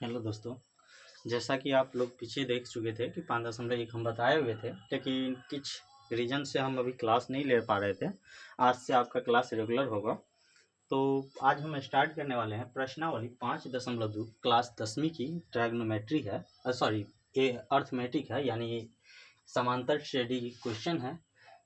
Hello दोस्तों, जैसा कि आप लोग पीछे देख चुके थे कि 5.1 हम बताए हुए थे, लेकिन कुछ रीज़न से हम अभी क्लास नहीं ले पा रहे थे। आज से आपका क्लास रेगुलर होगा। तो आज हम स्टार्ट करने वाले हैं प्रश्नावली 5.2 क्लास 10वीं की ट्रायग्नोमेट्री है, सॉरी ये अर्थमेटिक है, यानी समांतर श्रेणी की क्वेश्चन है,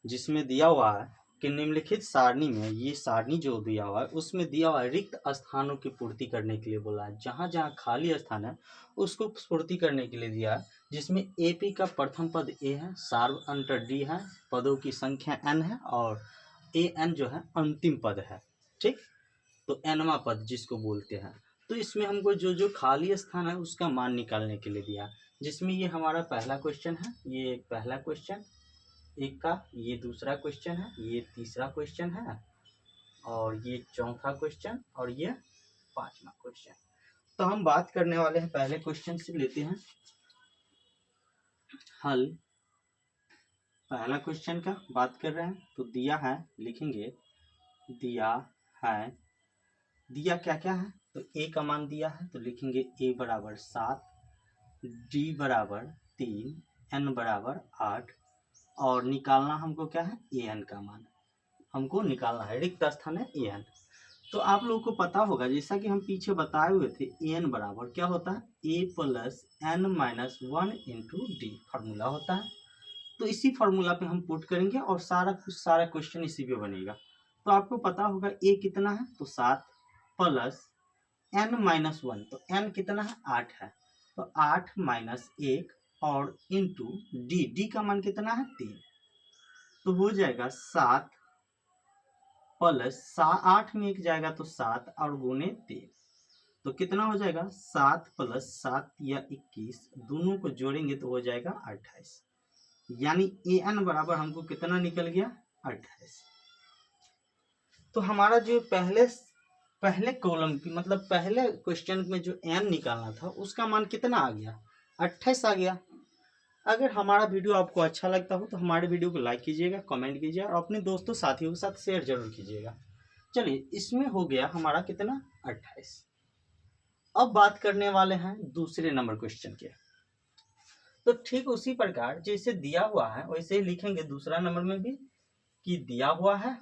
जिसमें दिया हुआ है कि निम्नलिखित सारणी में, ये सारणी जो दिया हुआ है उसमें दिया हुआ है रिक्त स्थानों की पूर्ति करने के लिए बोला है। जहाँ जहाँ खाली स्थान है उसको पूर्ति करने के लिए दिया है, जिसमें एपी का प्रथम पद ए है, सार्व अंतर डी है, पदों की संख्या एन है और ए एन जो है अंतिम पद है। ठीक, तो एनवा पद जिसको बोलते हैं। तो इसमें हमको जो जो खाली स्थान है उसका मान निकालने के लिए दिया, जिसमें ये हमारा पहला क्वेश्चन है, ये पहला क्वेश्चन एक का, ये दूसरा क्वेश्चन है, ये तीसरा क्वेश्चन है और ये चौथा क्वेश्चन और ये पांचवा क्वेश्चन। तो हम बात करने वाले हैं पहले क्वेश्चन से, लेते हैं हल। पहला क्वेश्चन का बात कर रहे हैं, तो दिया है, लिखेंगे दिया है, दिया क्या क्या है, तो ए का मान दिया है तो लिखेंगे ए बराबर 7, डी बराबर 3, एन बराबर 8 और निकालना हमको क्या है, ए एन का मान हमको निकालना है, रिक्त स्थान है ए एन। तो आप लोगों को पता होगा, जैसा कि हम पीछे बताए हुए थे, ए एन बराबर क्या होता है, a plus n minus 1 into d formula होता है। तो इसी फार्मूला पे हम पुट करेंगे और सारा क्वेश्चन इसी पे बनेगा। तो आपको पता होगा ए कितना है, तो 7 प्लस एन माइनस 1, तो एन कितना है, 8 है, तो 8 माइनस 1 और इंटू डी, डी का मान कितना है, 3, तो हो जाएगा 7 प्लस 8 में 1 जाएगा तो 7 और गुने 3, तो कितना हो जाएगा, 7 प्लस 7 या 21, दोनों को जोड़ेंगे तो हो जाएगा 28, यानी ए एन बराबर हमको कितना निकल गया, 28। तो हमारा जो पहले कॉलम की, मतलब पहले क्वेश्चन में जो एन निकालना था उसका मान कितना आ गया, 28 आ गया। अगर हमारा वीडियो आपको अच्छा लगता हो तो हमारे वीडियो को लाइक कीजिएगा, कमेंट कीजिएगा और अपने दोस्तों साथियों के साथ शेयर जरूर कीजिएगा। चलिए, इसमें हो गया हमारा कितना, 28। अब बात करने वाले हैं दूसरे नंबर क्वेश्चन के। तो ठीक उसी प्रकार जैसे दिया हुआ है वैसे ही लिखेंगे दूसरा नंबर में भी, कि दिया हुआ है,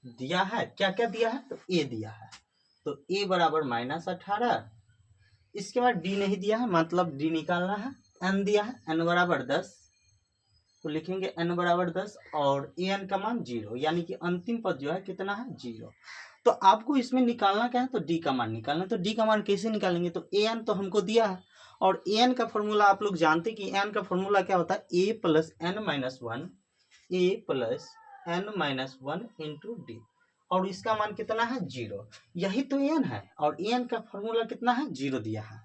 दिया है क्या क्या दिया है, तो ए दिया है, तो ए बराबर -18, इसके बाद डी नहीं दिया है, मतलब डी निकालना है, एन दिया है, एन बराबर 10, तो लिखेंगे एन बराबर 10 और ए एन का मान 0, यानी कि अंतिम पद जो है कितना है, 0। तो आपको इसमें निकालना क्या है, तो डी का मान निकालना है। तो डी का मान कैसे निकालेंगे, तो ए एन तो हमको दिया है और ए एन का फॉर्मूला आप लोग जानते कि एन का फॉर्मूला क्या होता है, a plus n minus 1, a plus n minus 1 into d, और इसका मान कितना है, 0। यही तो एन है और ए एन का फॉर्मूला कितना है, 0 दिया है।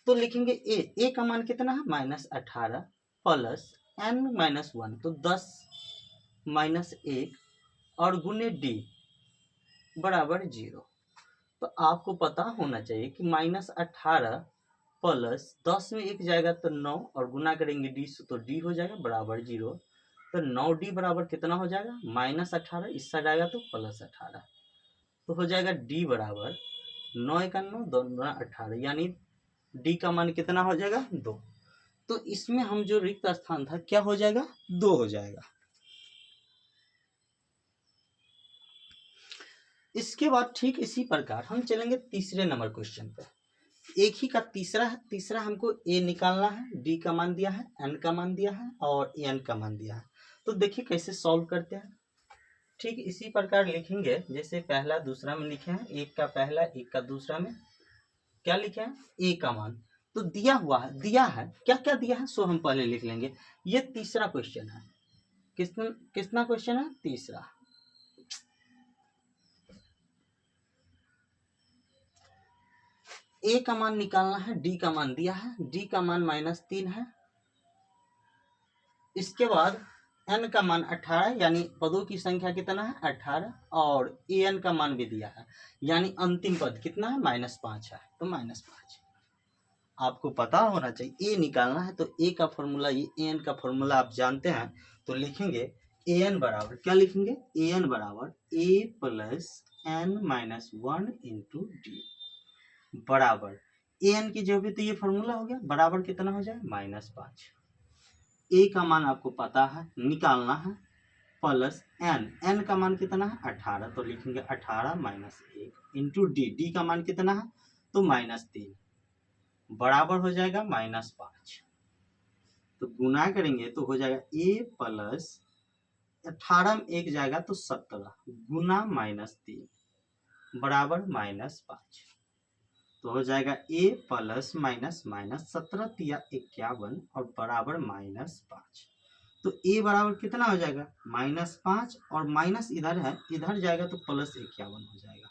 तो लिखेंगे ए का मान कितना है, -18 प्लस एन माइनस 1, तो 10 माइनस 1 और गुने डी बराबर 0। तो आपको पता होना चाहिए कि -18 प्लस 10 में 1 जाएगा तो 9 और गुना करेंगे डी से, तो डी हो जाएगा बराबर 0। तो 9D बराबर कितना हो जाएगा, -18, इससे जाएगा तो +18, तो हो जाएगा डी बराबर 9 × 9 2 × 18, यानी डी का मान कितना हो जाएगा, 2। तो इसमें हम जो रिक्त स्थान था क्या हो जाएगा, 2 हो जाएगा। इसके बाद ठीक इसी प्रकार हम चलेंगे तीसरे नंबर क्वेश्चन पे। एक ही का तीसरा हमको ए निकालना है, डी का मान दिया है, एन का मान दिया है और एन का मान दिया है। तो देखिए कैसे सॉल्व करते हैं। ठीक इसी प्रकार लिखेंगे जैसे पहला दूसरा में लिखे हैं, एक का पहला एक का दूसरा में क्या लिखे हैं, ए का मान। तो दिया है क्या क्या दिया है, सो हम पहले लिख लेंगे। ये तीसरा क्वेश्चन है, कितना क्वेश्चन है, तीसरा। ए का मान निकालना है, डी का मान दिया है, डी का मान -3 है। इसके बाद एन का मान 18, यानी पदों की संख्या कितना है, 18, और ए एन का मान भी दिया है, यानी अंतिम पद कितना है, -5 है, तो -5। आपको पता होना चाहिए ए निकालना है, तो ए का फॉर्मूला, ये ए एन का फॉर्मूला आप जानते हैं, तो लिखेंगे ए एन बराबर क्या लिखेंगे, ए एन बराबर a plus n minus 1 into d बराबर an की जगह पे तो ये फॉर्मूला हो गया, बराबर कितना हो जाए -5। a का मान आपको पता है, निकालना है, प्लस n का मान कितना है 18, तो लिखेंगे 18 माइनस 1 इंटू डी का मान कितना है तो -3, बराबर हो जाएगा -5। तो गुना करेंगे तो हो जाएगा a प्लस 18 में 1 जाएगा तो 17 गुना -3 बराबर -5। तो हो जाएगा a प्लस माइनस माइनस 17 तिया 51 और बराबर -5। तो a बराबर कितना हो जाएगा -5 और माइनस इधर है, इधर जाएगा तो प्लस 51 हो जाएगा।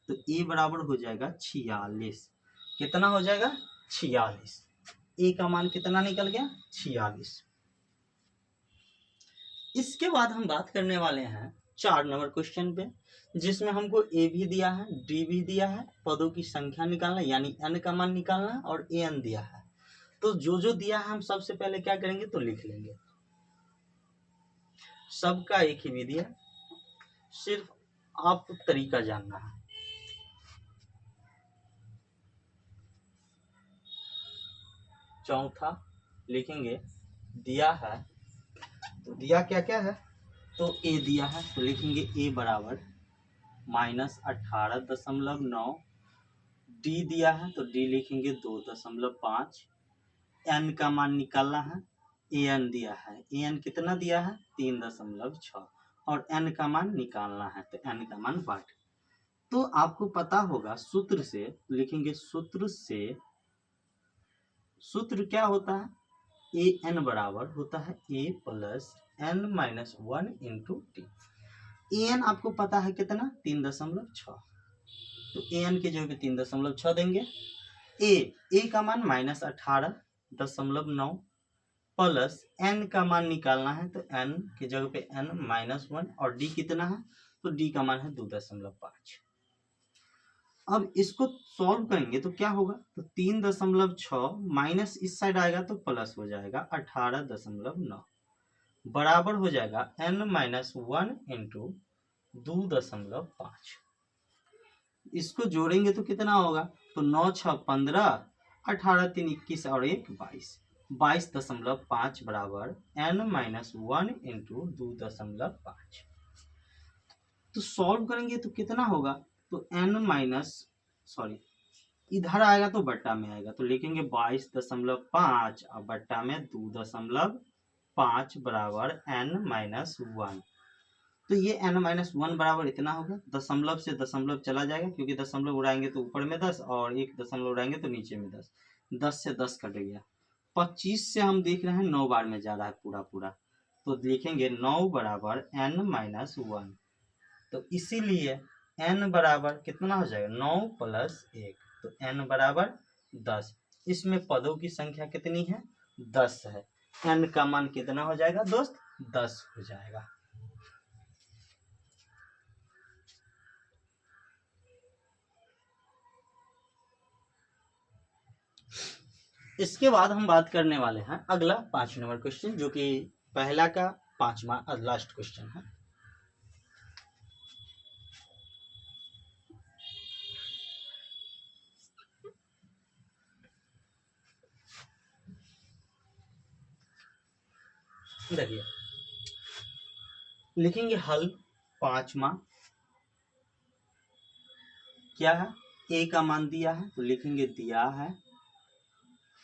तो a बराबर हो जाएगा 46। कितना हो जाएगा 46। a का मान कितना निकल गया 46। इसके बाद हम बात करने वाले हैं 4 नंबर क्वेश्चन पे, जिसमें हमको ए भी दिया है, डी भी दिया है, पदों की संख्या निकालना यानी n का मान निकालना और an दिया है। तो जो जो दिया है हम सबसे पहले क्या करेंगे तो लिख लेंगे। सबका एक ही विधि है, सिर्फ आपको तरीका जानना है। चौथा लिखेंगे दिया है, तो दिया क्या क्या है तो a दिया है, तो लिखेंगे a बराबर -18.9। डी दिया है तो डी लिखेंगे 2.5। n का मान निकालना है, an दिया है, an कितना दिया है 3.6 और n का मान निकालना है तो n का मान 8। तो आपको पता होगा सूत्र से, लिखेंगे सूत्र से, सूत्र क्या होता है an बराबर होता है a plus n-1 into T. an आपको पता है कितना 3.6, तो an की जगह पे 3.6 देंगे। a का मान -18.9 प्लस n का मान निकालना है, तो n की जगह पे n-1 और d कितना है तो d का मान है 2.5। अब इसको सॉल्व करेंगे तो क्या होगा तो 3.6 माइनस इस साइड आएगा तो प्लस हो जाएगा 18.9 बराबर हो जाएगा n-1 इंटू 2.5। इसको जोड़ेंगे तो कितना होगा तो 9 6 15, 18 3 21 और 1 22, 22.5 बराबर n-1 इंटू 2.5। तो सॉल्व करेंगे तो कितना होगा तो इधर आएगा तो बट्टा में आएगा, तो लिखेंगे 22.5 और बट्टा में 2.5 बराबर n-1। तो ये n-1 बराबर इतना होगा। दशमलव से दशमलव चला जाएगा क्योंकि दशमलव उड़ाएंगे तो ऊपर में 10 और एक दशमलव उड़ाएंगे तो नीचे में 10, 10 से 10 कट गया। 25 से हम देख रहे हैं 9 बार में जा रहा है पूरा पूरा, तो लिखेंगे 9 बराबर n-1। तो इसीलिए n बराबर कितना हो जाएगा 9 प्लस 1, तो n बराबर 10। इसमें पदों की संख्या कितनी है 10 है, n का मान कितना हो जाएगा दोस्त 10 हो जाएगा। इसके बाद हम बात करने वाले हैं अगला 5 नंबर क्वेश्चन, जो कि पहला का 5वां लास्ट क्वेश्चन है। देखिए लिखेंगे हल 5वां क्या है, a का मान दिया है तो लिखेंगे दिया है,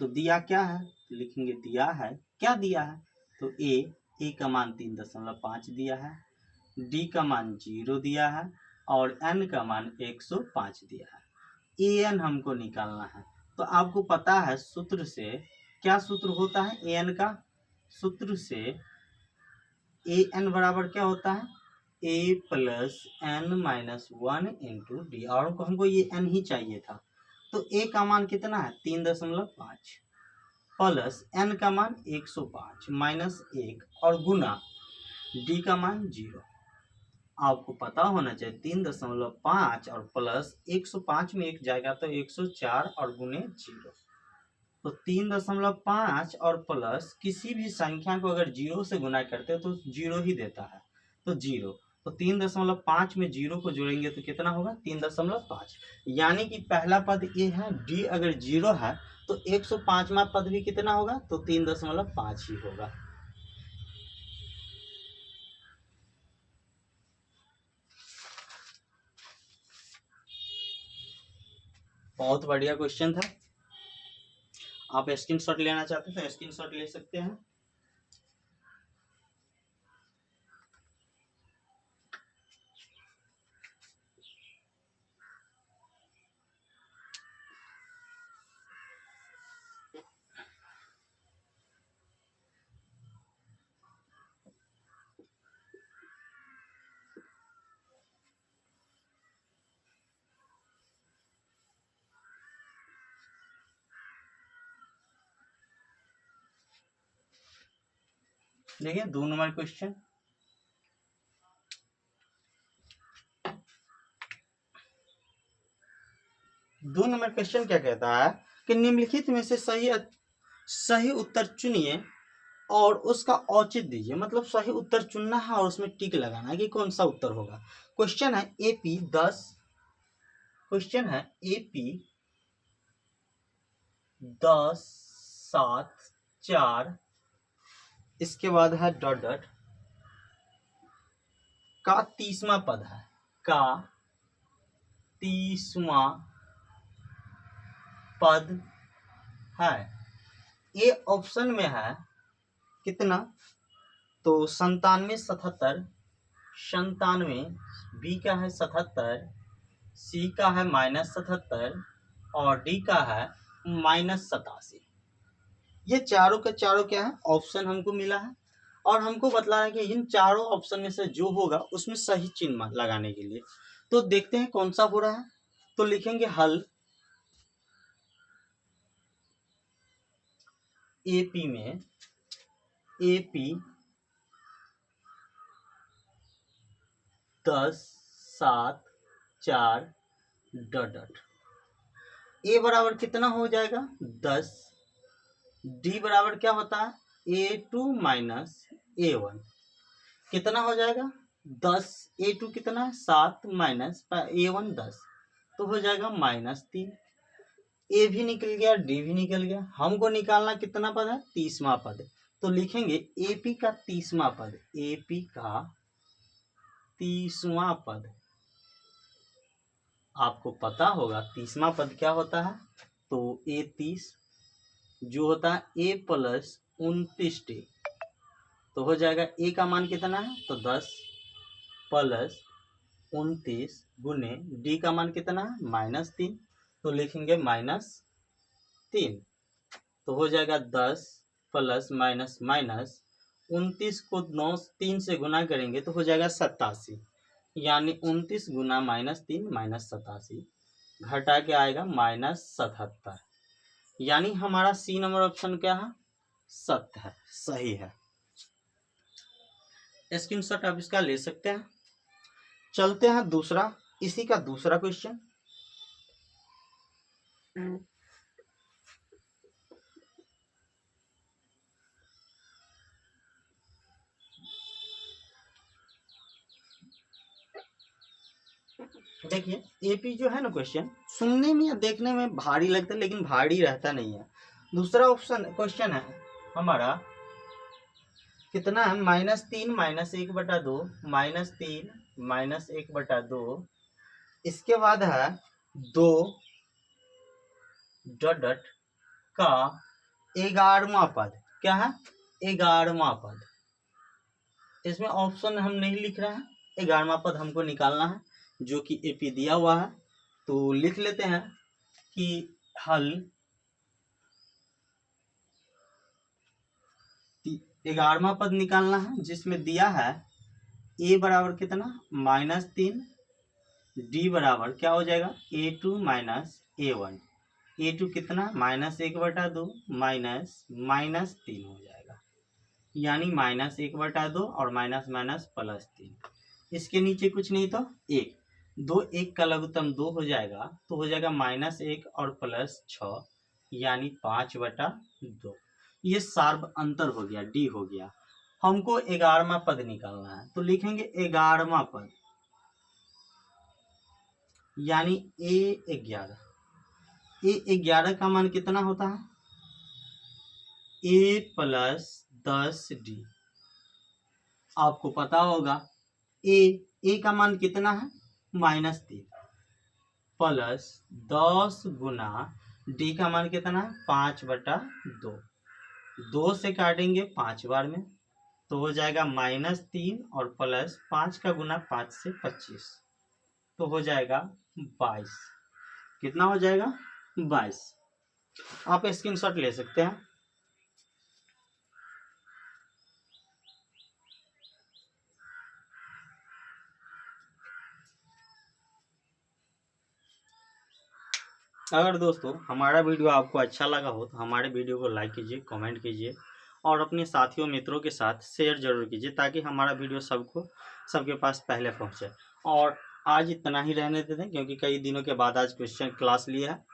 तो दिया क्या है तो लिखेंगे दिया है, क्या दिया है तो a का मान 3.5 दिया है, d का मान 0 दिया है और n का मान 105 दिया है। an हमको निकालना है, तो आपको पता है सूत्र से, क्या सूत्र होता है an का, सूत्र से an बराबर क्या होता है a plus n-1 into d, और हमको ये n ही चाहिए था। तो a का मान कितना है 3.5 प्लस n का मान 105 माइनस 1 और गुना d का मान 0। आपको पता होना चाहिए 3.5 और प्लस 105 में 1 जाएगा तो 104 और गुने 0, तो 3.5 और प्लस किसी भी संख्या को अगर 0 से गुना करते हो तो 0 ही देता है, तो 0, तो 3.5 में 0 को जोड़ेंगे तो कितना होगा 3.5। यानी कि पहला पद ए है, डी अगर 0 है तो 105वां पद भी कितना होगा तो 3.5 ही होगा। बहुत बढ़िया क्वेश्चन था। आप स्क्रीनशॉट लेना चाहते हैं तो स्क्रीनशॉट ले सकते हैं। देखिए 2 नंबर क्वेश्चन, दो नंबर क्वेश्चन क्या कहता है कि निम्नलिखित में से सही उत्तर चुनिए और उसका औचित्य दीजिए। मतलब सही उत्तर चुनना है और उसमें टिक लगाना है कि कौन सा उत्तर होगा। क्वेश्चन है एपी 10, क्वेश्चन है एपी 10 7 4, इसके बाद है डॉट डॉट का 30वां पद है, का 30वां पद है। ए ऑप्शन में है कितना तो 97 77, 97, बी का है 77, सी का है -77 और डी का है -87। ये चारों के चारों क्या है ऑप्शन हमको मिला है और हमको बतला है कि इन चारों ऑप्शन में से जो होगा उसमें सही चिन्ह लगाने के लिए। तो देखते हैं कौन सा हो रहा है। तो लिखेंगे हल एपी में, एपी 10 7 4 डॉट डॉट। ए बराबर कितना हो जाएगा 10, डी बराबर क्या होता है A2 माइनस A1, कितना हो जाएगा 10, A2 कितना है 7 माइनस A1 10, तो हो जाएगा -3। ए भी निकल गया, डी भी निकल गया। हमको निकालना कितना पद है 30वां पद। तो लिखेंगे एपी का 30वां पद, एपी का 30वां पद। आपको पता होगा 30वां पद क्या होता है तो ए 30 जो होता है ए प्लस 29 टी, तो हो जाएगा ए का मान कितना है तो 10 प्लस 29 गुने डी का मान कितना है -3, तो लिखेंगे -3, तो हो जाएगा 10 प्लस माइनस माइनस 29 को 9 3 से गुना करेंगे तो हो जाएगा 87, यानी 29 गुना -3 -87 घटा के आएगा -77, यानी हमारा सी नंबर ऑप्शन क्या है सत्य है, सही है। स्क्रीनशॉट आप इसका ले सकते हैं। चलते हैं दूसरा, इसी का दूसरा क्वेश्चन। देखिए एपी जो है ना क्वेश्चन सुनने में या देखने में भारी लगता है लेकिन भारी रहता नहीं है। दूसरा ऑप्शन क्वेश्चन है हमारा कितना है -3 -1/2, -3 -1/2, इसके बाद है 2 डॉट डॉट का 11वां पद। क्या है 11वां पद। इसमें ऑप्शन हम नहीं लिख रहे हैं, 11वां पद हमको निकालना है जो कि एपी दिया हुआ है। तो लिख लेते हैं कि हल 11वां पद निकालना है जिसमें दिया है ए बराबर कितना -3, डी बराबर क्या हो जाएगा A2 माइनस A1, A2 कितना -1/2 -3 हो जाएगा, यानी -1/2 और माइनस माइनस +3। इसके नीचे कुछ नहीं तो 1, 2 1 का लघुत्तम 2 हो जाएगा, तो हो जाएगा -1 और +6 यानी 5/2। ये सार्व अंतर हो गया, डी हो गया। हमको 11वां पद निकालना है, तो लिखेंगे 11वां पद, यानी A11। A11 का मान कितना होता है? A+10D। आपको पता होगा A का मान कितना है? -3 प्लस 10 गुना D का मान कितना है? 5/2। 2 से काटेंगे 5 बार में, तो हो जाएगा -3 और प्लस 5 का गुना 5 से 25, तो हो जाएगा 22। कितना हो जाएगा? 22। आप स्क्रीनशॉट ले सकते हैं। अगर दोस्तों हमारा वीडियो आपको अच्छा लगा हो तो हमारे वीडियो को लाइक कीजिए, कमेंट कीजिए और अपने साथियों मित्रों के साथ शेयर जरूर कीजिए, ताकि हमारा वीडियो सबके पास पहले पहुंचे। और आज इतना ही रहने देते हैं, क्योंकि कई दिनों के बाद आज क्वेश्चन क्लास लिया है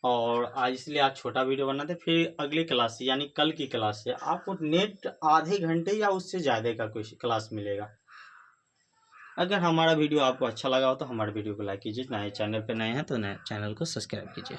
और आज इसलिए आज छोटा वीडियो बनाते। फिर अगली क्लास से यानी कल की क्लास से आपको नेट आधे घंटे या उससे ज़्यादा का क्लास मिलेगा। अगर हमारा वीडियो आपको अच्छा लगा हो तो हमारे वीडियो को लाइक कीजिए, नए चैनल पे नए हैं तो नए चैनल को सब्सक्राइब कीजिए।